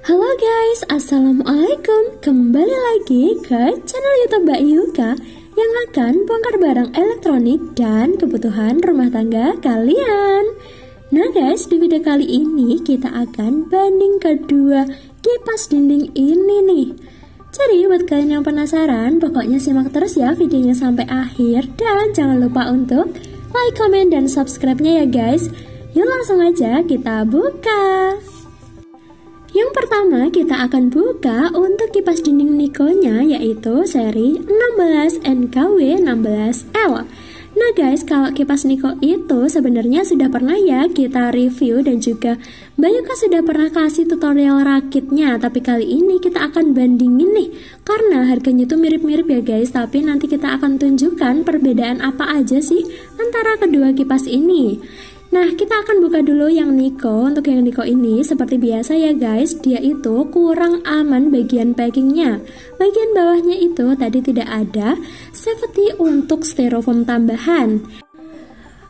Halo guys, assalamualaikum. Kembali lagi ke channel YouTube Mbak Yuka yang akan bongkar barang elektronik dan kebutuhan rumah tangga kalian. Nah guys, di video kali ini kita akan banding kedua kipas dinding ini nih. Jadi buat kalian yang penasaran, pokoknya simak terus ya videonya sampai akhir. Dan jangan lupa untuk like, comment, dan subscribe-nya ya guys. Yuk langsung aja kita buka. Yang pertama kita akan buka untuk kipas dinding Niko-nya, yaitu seri 16 NKW 16L. Nah guys, kalau kipas Niko itu sebenarnya sudah pernah ya kita review dan juga Mbak Yuka sudah pernah kasih tutorial rakitnya. Tapi kali ini kita akan bandingin nih, karena harganya tuh mirip-mirip ya guys. Tapi nanti kita akan tunjukkan perbedaan apa aja sih antara kedua kipas ini. Nah, kita akan buka dulu yang Niko. Untuk yang Niko ini, seperti biasa ya guys, dia itu kurang aman bagian packingnya. Bagian bawahnya itu tadi tidak ada safety untuk styrofoam tambahan.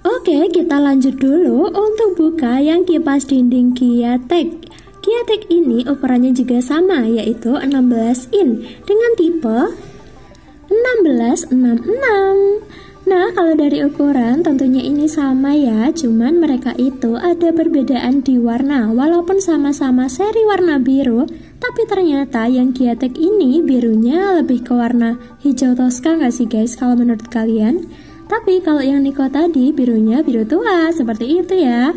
Oke, kita lanjut dulu untuk buka yang kipas dinding Kiatek. Kiatek ini ukurannya juga sama, yaitu 16 in dengan tipe 1666. Nah, kalau dari ukuran tentunya ini sama ya, cuman mereka itu ada perbedaan di warna. Walaupun sama-sama seri warna biru, tapi ternyata yang Kiatek ini birunya lebih ke warna hijau toska nggak sih guys kalau menurut kalian? Tapi kalau yang Niko tadi birunya biru tua, seperti itu ya.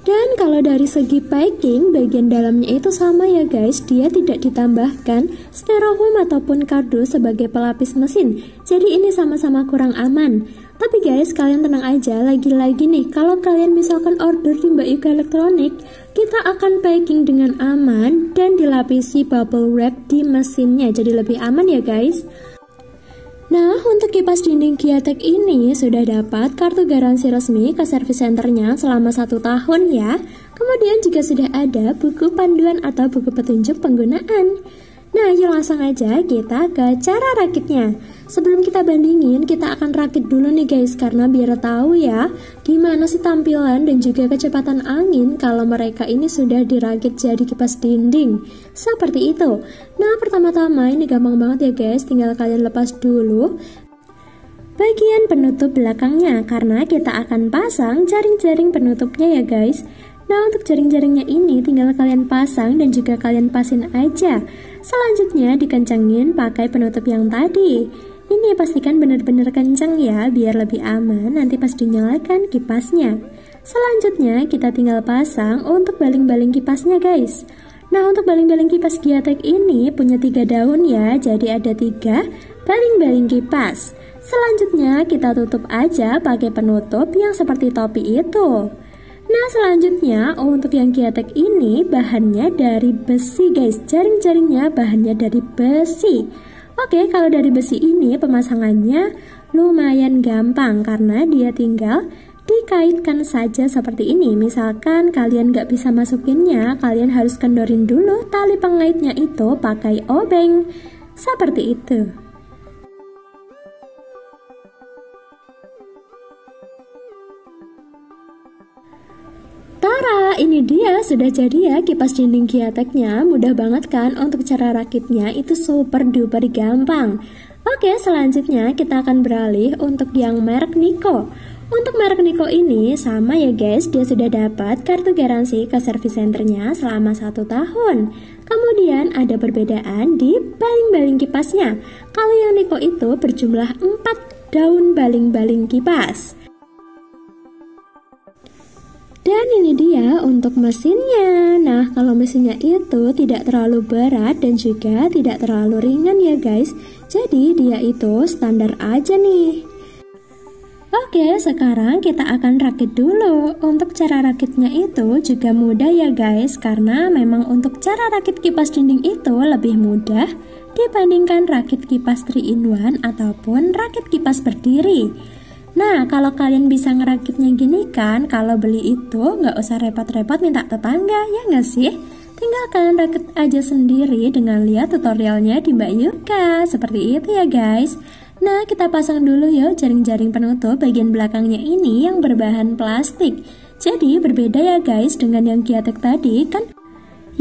Dan kalau dari segi packing, bagian dalamnya itu sama ya guys, dia tidak ditambahkan styrofoam ataupun kardus sebagai pelapis mesin. Jadi ini sama-sama kurang aman. Tapi guys, kalian tenang aja, lagi-lagi nih, kalau kalian misalkan order di Mbak Yuka Elektronik, kita akan packing dengan aman dan dilapisi bubble wrap di mesinnya, jadi lebih aman ya guys. Nah, untuk kipas dinding Kiatek ini sudah dapat kartu garansi resmi ke service centernya selama 1 tahun ya. Kemudian juga sudah ada buku panduan atau buku petunjuk penggunaan. Nah, yuk langsung aja kita ke cara rakitnya. Sebelum kita bandingin, kita akan rakit dulu nih guys, karena biar tahu ya gimana sih tampilan dan juga kecepatan angin kalau mereka ini sudah dirakit jadi kipas dinding. Seperti itu. Nah, pertama-tama ini gampang banget ya guys, tinggal kalian lepas dulu bagian penutup belakangnya, karena kita akan pasang jaring-jaring penutupnya ya guys. Nah, untuk jaring-jaringnya ini tinggal kalian pasang dan juga kalian pasin aja. Selanjutnya dikencangin pakai penutup yang tadi. Ini pastikan benar-benar kencang ya, biar lebih aman nanti pas dinyalakan kipasnya. Selanjutnya kita tinggal pasang untuk baling-baling kipasnya guys. Nah, untuk baling-baling kipas Kiatek ini punya 3 daun ya, jadi ada 3 baling-baling kipas. Selanjutnya kita tutup aja pakai penutup yang seperti topi itu. Nah, selanjutnya untuk yang Kiatek ini bahannya dari besi guys, jaring-jaringnya bahannya dari besi. Oke, kalau dari besi ini pemasangannya lumayan gampang karena dia tinggal dikaitkan saja seperti ini. Misalkan kalian nggak bisa masukinnya, kalian harus kendorin dulu tali pengaitnya itu pakai obeng, seperti itu. Tara, ini dia sudah jadi ya kipas dinding Kiateknya. Mudah banget kan untuk cara rakitnya, itu super duper gampang. Oke, selanjutnya kita akan beralih untuk yang merek Niko. Untuk merek Niko ini sama ya guys, dia sudah dapat kartu garansi ke service centernya selama 1 tahun. Kemudian ada perbedaan di baling-baling kipasnya. Kalau yang Niko itu berjumlah 4 daun baling-baling kipas. Dan ini dia untuk mesinnya. Nah, kalau mesinnya itu tidak terlalu berat dan juga tidak terlalu ringan ya guys. Jadi dia itu standar aja nih. Oke, sekarang kita akan rakit dulu. Untuk cara rakitnya itu juga mudah ya guys, karena memang untuk cara rakit kipas dinding itu lebih mudah dibandingkan rakit kipas 3-in-1 ataupun rakit kipas berdiri. Nah, kalau kalian bisa ngerakitnya gini kan, kalau beli itu nggak usah repot-repot minta tetangga, ya nggak sih? Tinggal kalian rakit aja sendiri dengan lihat tutorialnya di Mbak Yuka. Seperti itu ya guys. Nah, kita pasang dulu yuk jaring-jaring penutup bagian belakangnya ini yang berbahan plastik. Jadi berbeda ya guys dengan yang Kiatek tadi kan.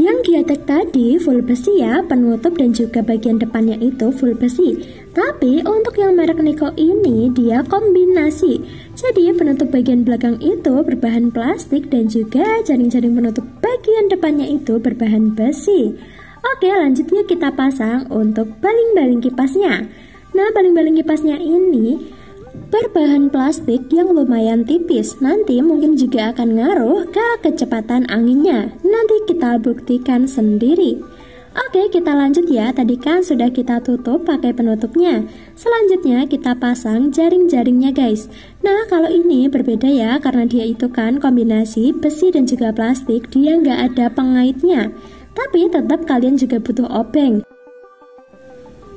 Yang Giatek tadi full besi ya, penutup dan juga bagian depannya itu full besi. Tapi untuk yang merek Nico ini dia kombinasi. Jadi penutup bagian belakang itu berbahan plastik dan juga jaring-jaring penutup bagian depannya itu berbahan besi. Oke, lanjut yuk kita pasang untuk baling-baling kipasnya. Nah, baling-baling kipasnya ini berbahan plastik yang lumayan tipis. Nanti mungkin juga akan ngaruh ke kecepatan anginnya. Nanti kita buktikan sendiri. Oke, kita lanjut ya. Tadi kan sudah kita tutup pakai penutupnya. Selanjutnya kita pasang jaring-jaringnya guys. Nah, kalau ini berbeda ya, karena dia itu kan kombinasi besi dan juga plastik. Dia nggak ada pengaitnya. Tapi tetap kalian juga butuh obeng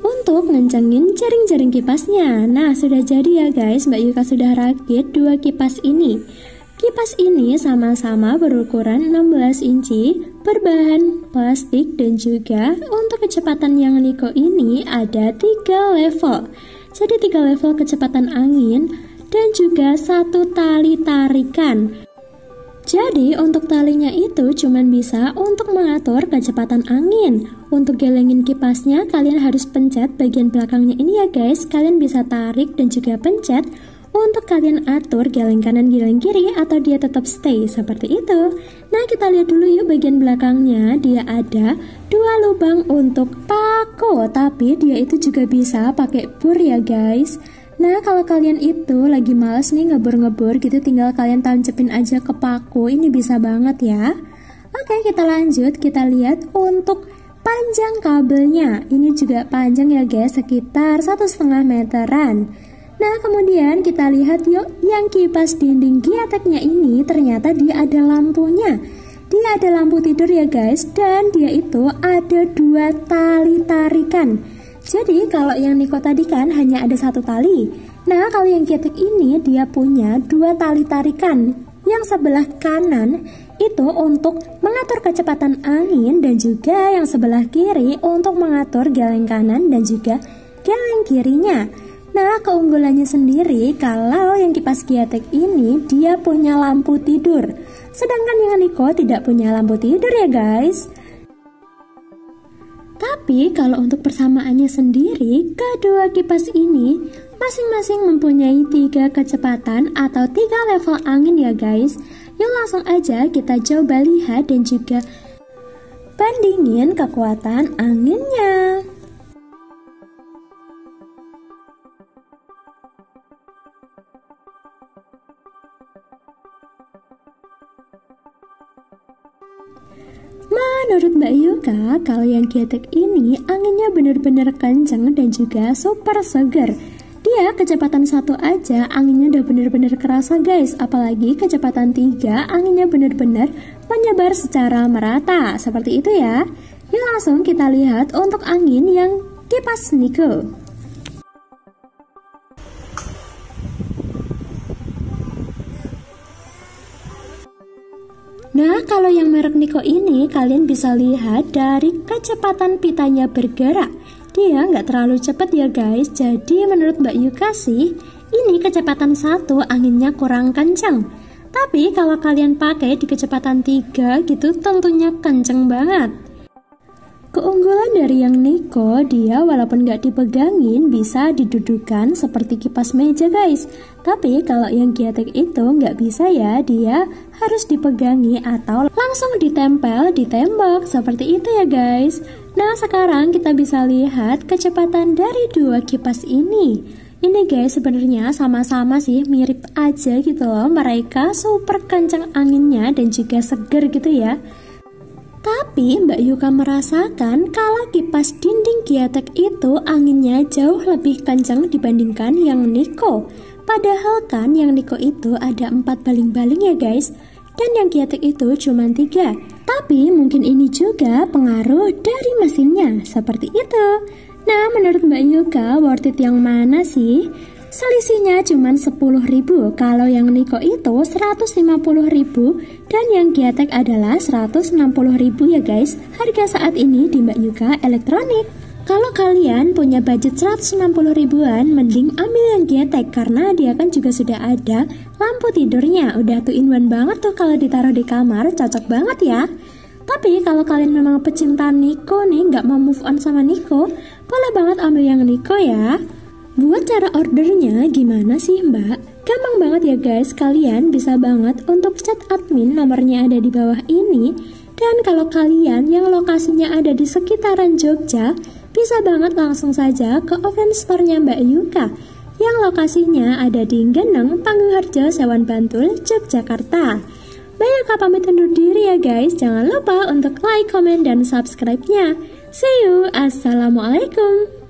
untuk ngencengin jaring-jaring kipasnya. Nah, sudah jadi ya guys, Mbak Yuka sudah rakit dua kipas ini. Kipas ini sama-sama berukuran 16 inci, berbahan plastik dan juga untuk kecepatan yang Nico ini ada 3 level. Jadi 3 level kecepatan angin dan juga 1 tali tarikan. Jadi untuk talinya itu cuman bisa untuk mengatur kecepatan angin. Untuk gelengin kipasnya kalian harus pencet bagian belakangnya ini ya guys. Kalian bisa tarik dan juga pencet untuk kalian atur geleng kanan geleng kiri atau dia tetap stay seperti itu. Nah, kita lihat dulu yuk bagian belakangnya. Dia ada 2 lubang untuk pako, tapi dia itu juga bisa pakai bur ya guys. Nah, kalau kalian itu lagi males nih ngebor-ngebor gitu, tinggal kalian tancepin aja ke paku. Ini bisa banget ya. Oke, kita lanjut. Kita lihat untuk panjang kabelnya. Ini juga panjang ya guys, sekitar 1,5 meteran. Nah, kemudian kita lihat yuk yang kipas dinding Giateknya ini ternyata dia ada lampunya. Dia ada lampu tidur ya guys, dan dia itu ada 2 tali tarikan. Jadi kalau yang Nico tadi kan hanya ada 1 tali. Nah, kalau yang Giatek ini dia punya 2 tali tarikan. Yang sebelah kanan itu untuk mengatur kecepatan angin dan juga yang sebelah kiri untuk mengatur geleng kanan dan juga geleng kirinya. Nah, keunggulannya sendiri kalau yang kipas Giatek ini dia punya lampu tidur. Sedangkan yang Nico tidak punya lampu tidur ya guys. Tapi kalau untuk persamaannya sendiri, kedua kipas ini masing-masing mempunyai 3 kecepatan atau 3 level angin ya guys. Yuk langsung aja kita coba lihat dan juga bandingin kekuatan anginnya. Menurut Mbak Yuka, kalau yang Giatek ini anginnya benar-benar kencang dan juga super seger. Dia kecepatan 1 aja anginnya udah benar-benar kerasa guys. Apalagi kecepatan 3 anginnya benar-benar menyebar secara merata. Seperti itu ya. Yuk langsung kita lihat untuk angin yang kipas Nico. Nah, kalau yang merek Nico ini kalian bisa lihat dari kecepatan pitanya bergerak. Dia nggak terlalu cepat ya guys. Jadi menurut Mbak Yuka sih, ini kecepatan 1 anginnya kurang kencang. Tapi kalau kalian pakai di kecepatan 3 gitu tentunya kenceng banget. Keunggulan dari yang Nico, dia walaupun nggak dipegangin bisa didudukan seperti kipas meja guys. Tapi kalau yang Giatek itu nggak bisa ya, dia harus dipegangi atau langsung ditempel di tembok seperti itu ya guys. Nah, sekarang kita bisa lihat kecepatan dari 2 kipas ini. Ini guys sebenarnya sama-sama sih, mirip aja gitu loh. Mereka super kencang anginnya dan juga seger gitu ya. Tapi Mbak Yuka merasakan kalau kipas dinding Giatek itu anginnya jauh lebih kencang dibandingkan yang Nico. Padahal kan yang Nico itu ada 4 baling-baling ya guys, dan yang Giatek itu cuma 3. Tapi mungkin ini juga pengaruh dari mesinnya, seperti itu. Nah, menurut Mbak Yuka worth it yang mana sih? Selisihnya cuma 10.000, kalau yang Nico itu 150.000 dan yang Giatek adalah 160.000 ya guys. Harga saat ini di Mbak Yuka Elektronik. Kalau kalian punya budget 160 ribuan, mending ambil yang Giatek karena dia kan juga sudah ada lampu tidurnya. Udah 2 in 1 banget tuh, kalau ditaruh di kamar cocok banget ya. Tapi kalau kalian memang pecinta Nico nih, nggak mau move on sama Nico, boleh banget ambil yang Nico ya. Buat cara ordernya gimana sih mbak? Gampang banget ya guys, kalian bisa banget untuk chat admin, nomornya ada di bawah ini. Dan kalau kalian yang lokasinya ada di sekitaran Jogja, bisa banget langsung saja ke offline store-nya Mbak Yuka yang lokasinya ada di Geneng, Panggung-Harjo, Sewan Bantul, Yogyakarta. Mbak Yuka pamit undur diri ya guys, jangan lupa untuk like, comment, dan subscribe-nya. See you, assalamualaikum.